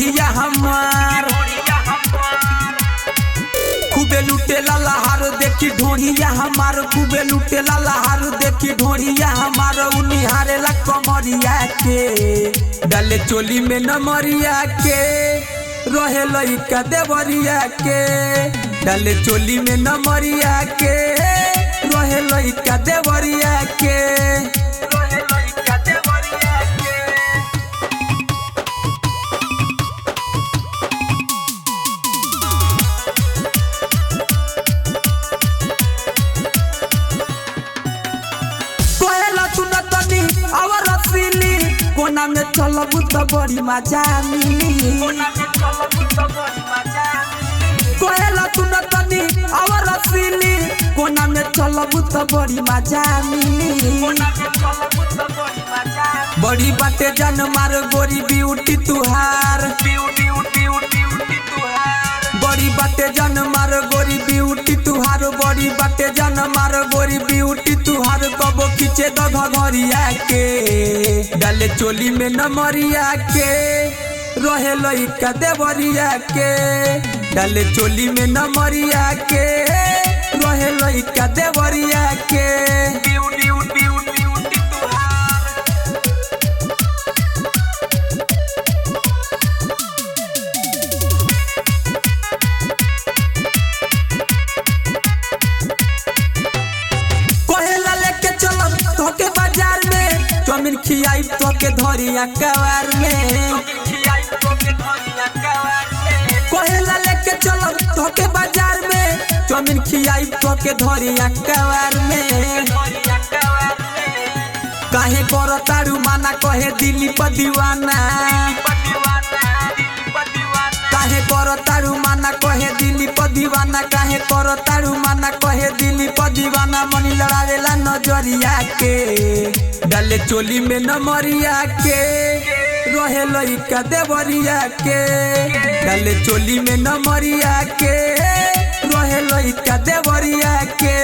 ढोड़िया हमार खूबे लुटेला लहार देखी ढोड़िया हमार खूबे लुटेला लहार देखी ढोड़िया हमार उनिहारेला कमरिया के डाले चोली में नमरिया के रहे लइका देवरिया के डाले चोली में नमरिया के रहे लइका देवरिया के कोना में चलब तो बड़ी मजा मिली कोहेला सुन तनी और रसीली कोना में चलब तो बड़ी मजा मिली बड़ी बाटे जन मार गोरी ब्यूटी तुहार बड़ी बाटे जन मार गोरी ब्यूटी तुहार बड़ी बाटे जन मार गोरी ब्यूटी तुहार कबो खींचे दो घरिया के डाले चोली में नमरिया के रहे लइका देवरिया के डाले चोली में नमरिया के रहे लइका देवरिया के चौमिन खियाई तो के धरिया कवार में कोहेला लेके चलो तो के बाजार में चौमिन खियाई तो के धरिया कवार में काहे करो तारू माना कहे दिल्ली पर दीवाना काहे करो तारू माना कहे दिल्ली पर दीवाना काहे करो तारू माना कहे दिल्ली पर दीवाना मनी लड़ावेला नजरिया के डाले चोली में नमरिया के रहे लइका देवरिया के डाले चोली में नमरिया के रहे लइका देवरिया के।